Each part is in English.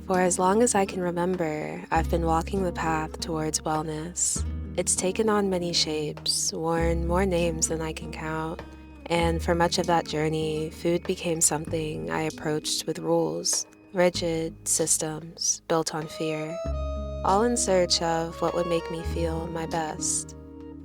For as long as I can remember, I've been walking the path towards wellness. It's taken on many shapes, worn more names than I can count, and for much of that journey, food became something I approached with rules, rigid systems built on fear, all in search of what would make me feel my best.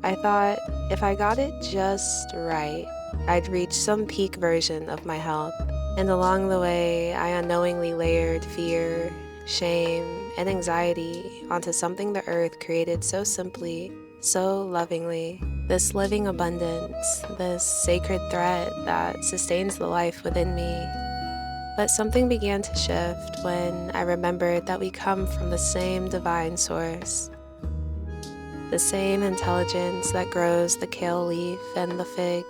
I thought if I got it just right, I'd reach some peak version of my health. And along the way, I unknowingly layered fear, shame, and anxiety onto something the earth created so simply, so lovingly. This living abundance, this sacred thread that sustains the life within me. But something began to shift when I remembered that we come from the same divine source, the same intelligence that grows the kale leaf and the fig,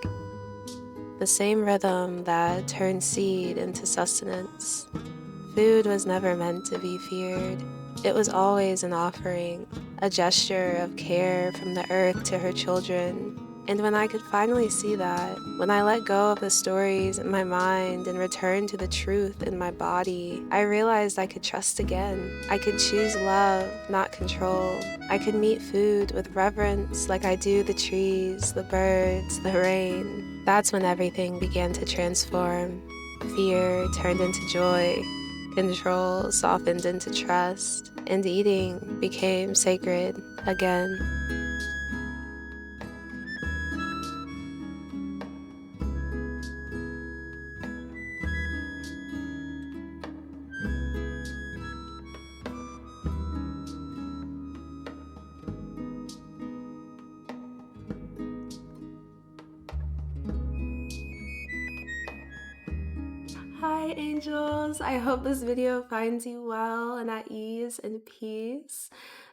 the same rhythm that turns seed into sustenance. Food was never meant to be feared. It was always an offering, a gesture of care from the earth to her children. And when I could finally see that, when I let go of the stories in my mind and returned to the truth in my body, I realized I could trust again. I could choose love, not control. I could meet food with reverence like I do the trees, the birds, the rain. That's when everything began to transform. Fear turned into joy. Control softened into trust, and eating became sacred again. Hi, angels! I hope this video finds you well and at ease and peace.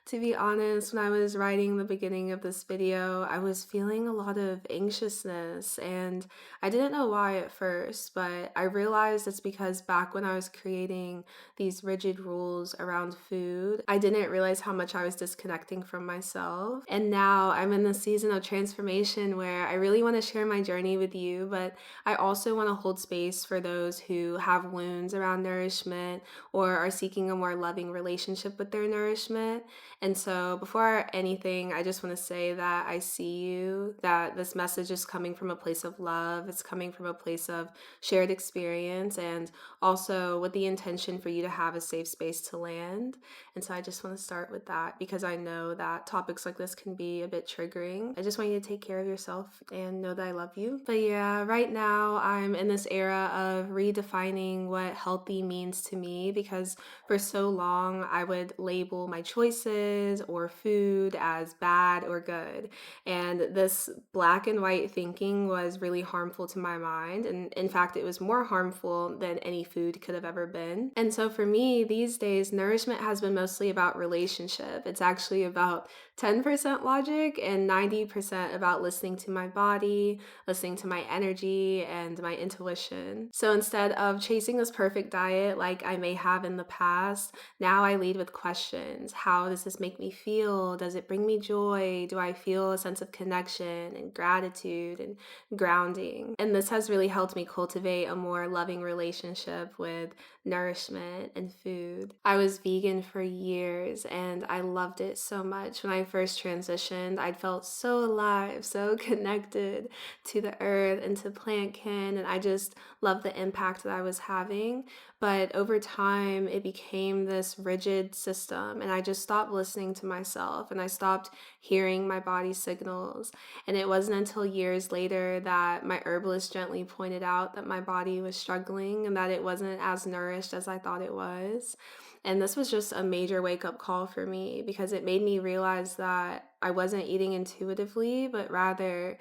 To be honest, when I was writing the beginning of this video, I was feeling a lot of anxiousness, and I didn't know why at first, but I realized it's because back when I was creating these rigid rules around food, I didn't realize how much I was disconnecting from myself. And now I'm in this season of transformation where I really want to share my journey with you, but I also want to hold space for those who have wounds around nourishment or are seeking a more loving relationship with their nourishment. And so, before anything, I just want to say that I see you, that this message is coming from a place of love, it's coming from a place of shared experience, and also with the intention for you to have a safe space to land. And so, I just want to start with that because I know that topics like this can be a bit triggering. I just want you to take care of yourself and know that I love you. But yeah, right now I'm in this era of redefining what healthy means to me because for so long I would label my choices or food as bad or good. And this black and white thinking was really harmful to my mind. And in fact, it was more harmful than any food could have ever been. And so for me, these days, nourishment has been mostly about relationship. It's actually about 10% logic and 90% about listening to my body, listening to my energy and my intuition. So instead of chasing this perfect diet like I may have in the past, now I lead with questions. How does this make me feel? Does it bring me joy? Do I feel a sense of connection and gratitude and grounding? And this has really helped me cultivate a more loving relationship with nourishment and food. I was vegan for years and I loved it so much. When I first transitioned, I felt so alive, so connected to the earth and to plant kin, and I just loved the impact that I was having. But over time, it became this rigid system, and I just stopped listening to myself and I stopped hearing my body's signals. And it wasn't until years later that my herbalist gently pointed out that my body was struggling and that it wasn't as nourished as I thought it was. And this was just a major wake up call for me because it made me realize that I wasn't eating intuitively, but rather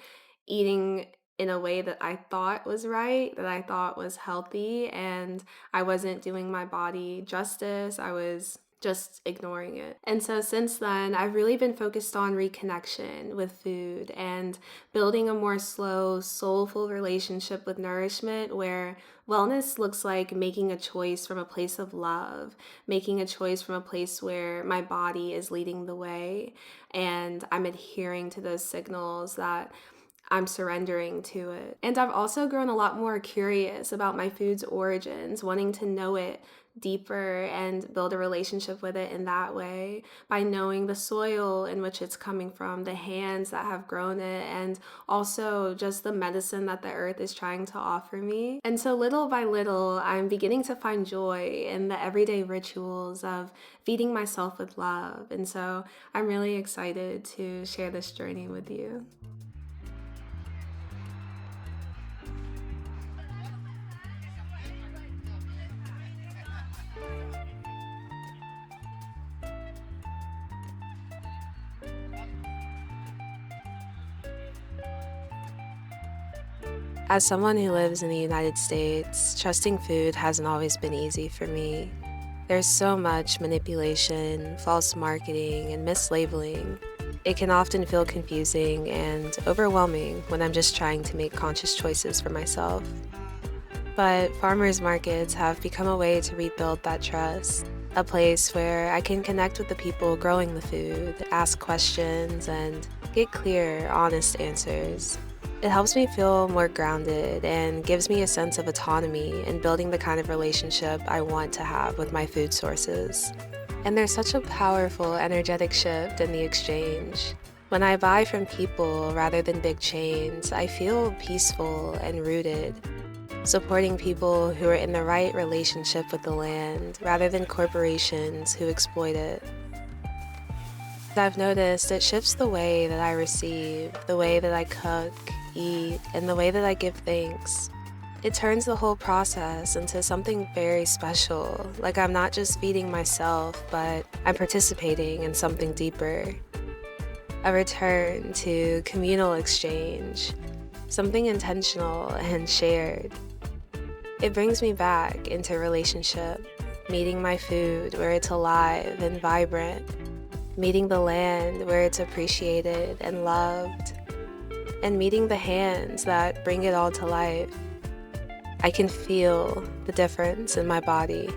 eating in a way that I thought was right, that I thought was healthy, and I wasn't doing my body justice. I was just ignoring it. And so since then, I've really been focused on reconnection with food and building a more slow, soulful relationship with nourishment where wellness looks like making a choice from a place of love, making a choice from a place where my body is leading the way and I'm adhering to those signals that I'm surrendering to it. And I've also grown a lot more curious about my food's origins, wanting to know it deeper and build a relationship with it in that way by knowing the soil in which it's coming from, the hands that have grown it, and also just the medicine that the earth is trying to offer me. And so little by little, I'm beginning to find joy in the everyday rituals of feeding myself with love. And so I'm really excited to share this journey with you. As someone who lives in the United States, trusting food hasn't always been easy for me. There's so much manipulation, false marketing, and mislabeling. It can often feel confusing and overwhelming when I'm just trying to make conscious choices for myself. But farmers markets have become a way to rebuild that trust, a place where I can connect with the people growing the food, ask questions, and get clear, honest answers. It helps me feel more grounded and gives me a sense of autonomy in building the kind of relationship I want to have with my food sources. And there's such a powerful, energetic shift in the exchange. When I buy from people rather than big chains, I feel peaceful and rooted, supporting people who are in the right relationship with the land rather than corporations who exploit it. I've noticed it shifts the way that I receive, the way that I cook, eat, and the way that I give thanks. It turns the whole process into something very special, like I'm not just feeding myself, but I'm participating in something deeper. A return to communal exchange, something intentional and shared. It brings me back into relationship, meeting my food where it's alive and vibrant, meeting the land where it's appreciated and loved, and meeting the hands that bring it all to life. I can feel the difference in my body.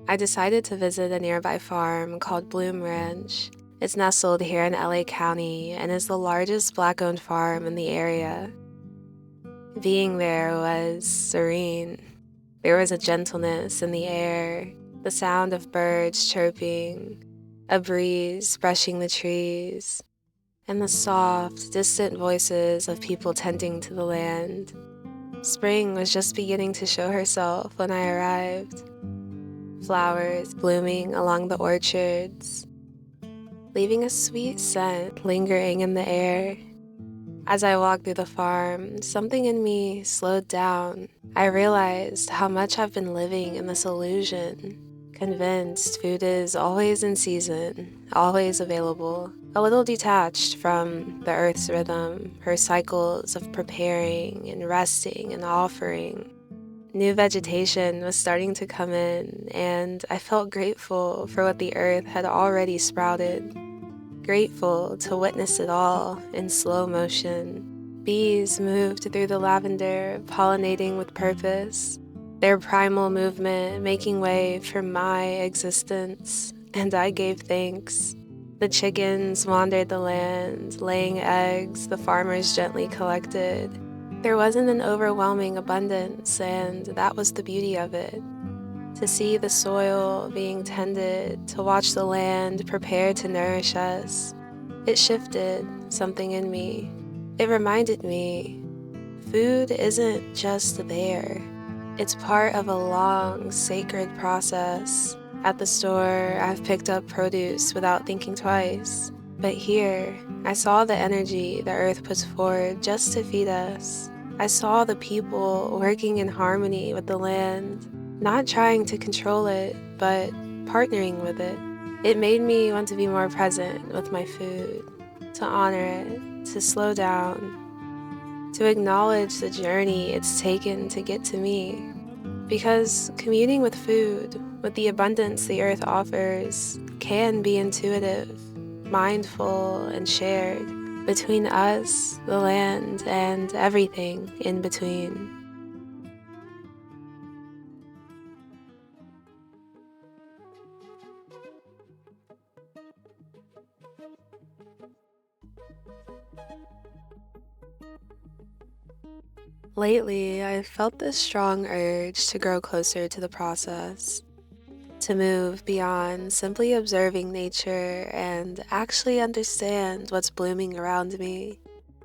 I decided to visit a nearby farm called Bloom Ranch. It's nestled here in LA County and is the largest Black-owned farm in the area. Being there was serene. There was a gentleness in the air, the sound of birds chirping, a breeze brushing the trees, and the soft, distant voices of people tending to the land. Spring was just beginning to show herself when I arrived. Flowers blooming along the orchards, leaving a sweet scent lingering in the air. As I walked through the farm, something in me slowed down. I realized how much I've been living in this illusion, convinced food is always in season, always available, a little detached from the earth's rhythm, her cycles of preparing and resting and offering. New vegetation was starting to come in, and I felt grateful for what the earth had already sprouted. Grateful to witness it all in slow motion. Bees moved through the lavender, pollinating with purpose, their primal movement making way for my existence, and I gave thanks. The chickens wandered the land, laying eggs the farmers gently collected. There wasn't an overwhelming abundance, and that was the beauty of it. To see the soil being tended, to watch the land prepare to nourish us, it shifted something in me. It reminded me Food isn't just there, it's part of a long, sacred process. At the store, I've picked up produce without thinking twice. But here, I saw the energy the earth puts forward just to feed us. I saw the people working in harmony with the land, not trying to control it, but partnering with it. It made me want to be more present with my food, to honor it, to slow down, to acknowledge the journey it's taken to get to me. Because communing with food, with the abundance the earth offers, can be intuitive, mindful, and shared between us, the land, and everything in between. Lately, I've felt this strong urge to grow closer to the process, to move beyond simply observing nature and actually understand what's blooming around me.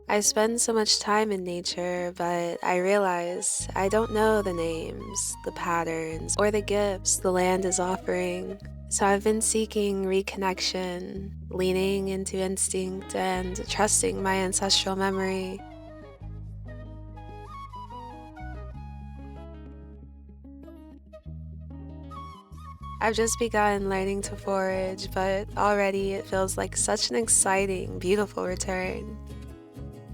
I spend so much time in nature, but I realize I don't know the names, the patterns, or the gifts the land is offering. So I've been seeking reconnection, leaning into instinct, and trusting my ancestral memory. I've just begun learning to forage, but already it feels like such an exciting, beautiful return.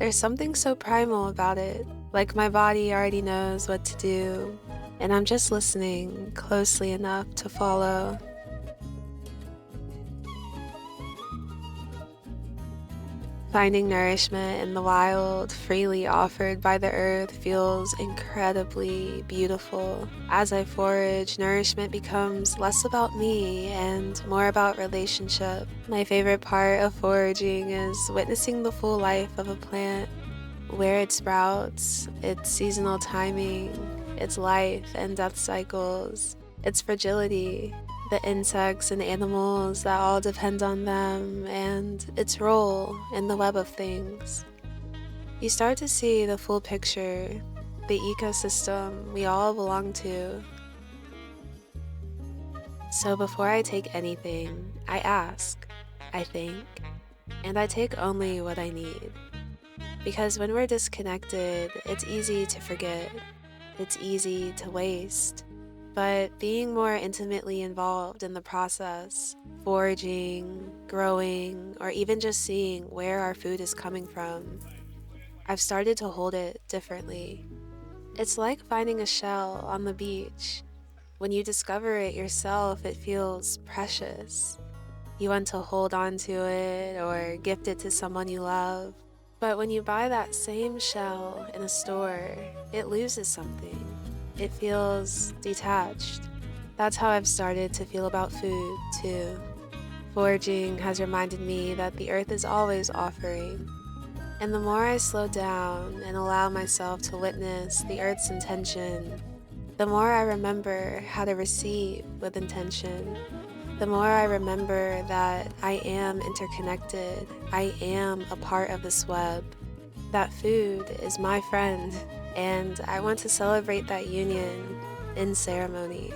There's something so primal about it, like my body already knows what to do, and I'm just listening closely enough to follow. Finding nourishment in the wild, freely offered by the earth, feels incredibly beautiful. As I forage, nourishment becomes less about me and more about relationship. My favorite part of foraging is witnessing the full life of a plant, where it sprouts, its seasonal timing, its life and death cycles, its fragility, the insects and animals that all depend on them, and its role in the web of things. You start to see the full picture, the ecosystem we all belong to. So before I take anything, I ask, I think, and I take only what I need. Because when we're disconnected, it's easy to forget, it's easy to waste. But being more intimately involved in the process, foraging, growing, or even just seeing where our food is coming from, I've started to hold it differently. It's like finding a shell on the beach. When you discover it yourself, it feels precious. You want to hold on to it or gift it to someone you love. But when you buy that same shell in a store, it loses something. It feels detached. That's how I've started to feel about food, too. Foraging has reminded me that the earth is always offering. And the more I slow down and allow myself to witness the earth's intention, the more I remember how to receive with intention. The more I remember that I am interconnected, I am a part of this web, that food is my friend, and I want to celebrate that union in ceremony.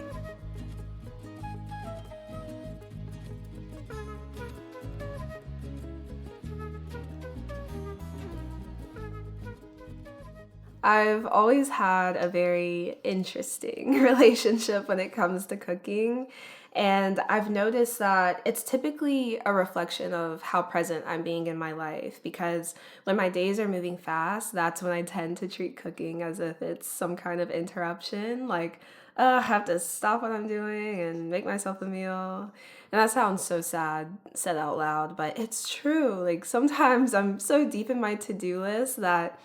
I've always had a very interesting relationship when it comes to cooking. And I've noticed that it's typically a reflection of how present I'm being in my life. Because when my days are moving fast, that's when I tend to treat cooking as if it's some kind of interruption. Like, I have to stop what I'm doing and make myself a meal. And that sounds so sad, said out loud, but it's true. Like, sometimes I'm so deep in my to do list that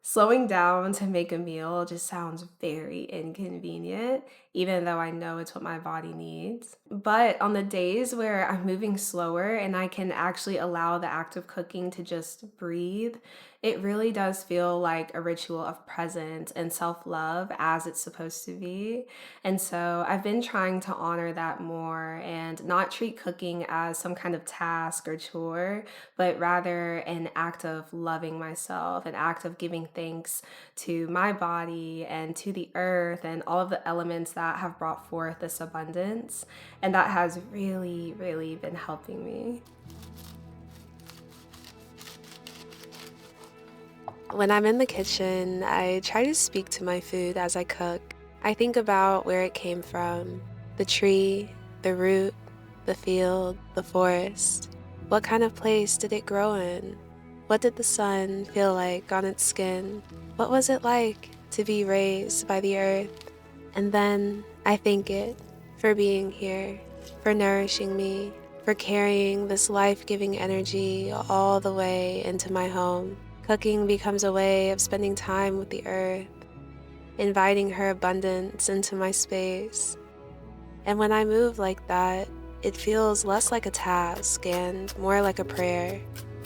slowing down to make a meal just sounds very inconvenient. even though I know it's what my body needs. But on the days where I'm moving slower and I can actually allow the act of cooking to just breathe, it really does feel like a ritual of presence and self love as it's supposed to be. And so I've been trying to honor that more and not treat cooking as some kind of task or chore, but rather an act of loving myself, an act of giving thanks to my body and to the earth and all of the elements that have brought forth this abundance. And that has really, really been helping me. When I'm in the kitchen, I try to speak to my food as I cook. I think about where it came from, the tree, the root, the field, the forest. What kind of place did it grow in? What did the sun feel like on its skin? What was it like to be raised by the earth? And then I thank it for being here, for nourishing me, for carrying this life-giving energy all the way into my home. Cooking becomes a way of spending time with the earth, inviting her abundance into my space. And when I move like that, it feels less like a task and more like a prayer.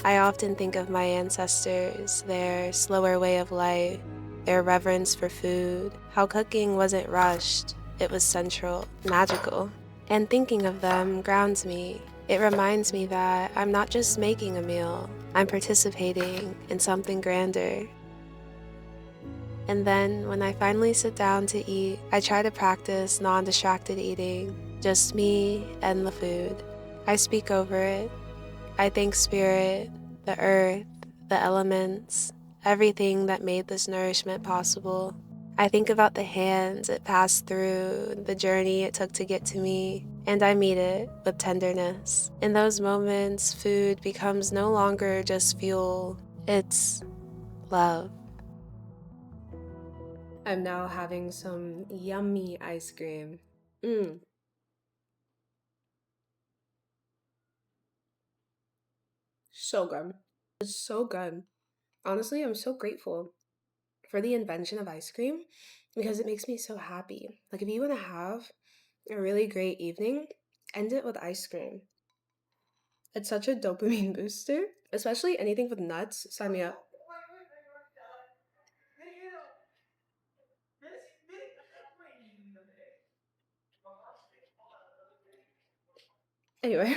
I often think of my ancestors, their slower way of life, their reverence for food, how cooking wasn't rushed, it was central, magical. And thinking of them grounds me. It reminds me that I'm not just making a meal, I'm participating in something grander. And then, when I finally sit down to eat, I try to practice non-distracted eating, just me and the food. I speak over it. I thank Spirit, the earth, the elements, everything that made this nourishment possible. I think about the hands it passed through, the journey it took to get to me, and I meet it with tenderness. In those moments, food becomes no longer just fuel, it's love. I'm now having some yummy ice cream. Mmm, so good. It's so good. Honestly, I'm so grateful for the invention of ice cream because it makes me so happy. Like, if you want to have a really great evening, end it with ice cream. It's such a dopamine booster, especially anything with nuts. Sign me up. Anyway,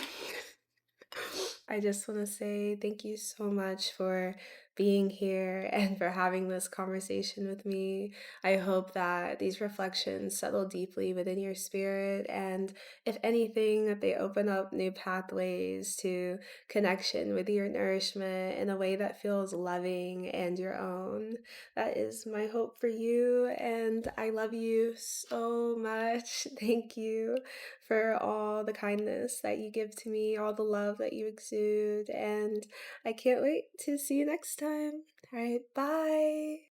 I just want to say thank you so much for being here and for having this conversation with me. I hope that these reflections settle deeply within your spirit, and if anything, that they open up new pathways to connection with your nourishment in a way that feels loving and your own. That is my hope for you, and I love you so much. Thank you for all the kindness that you give to me, all the love that you exude, and I can't wait to see you next time. All right, bye.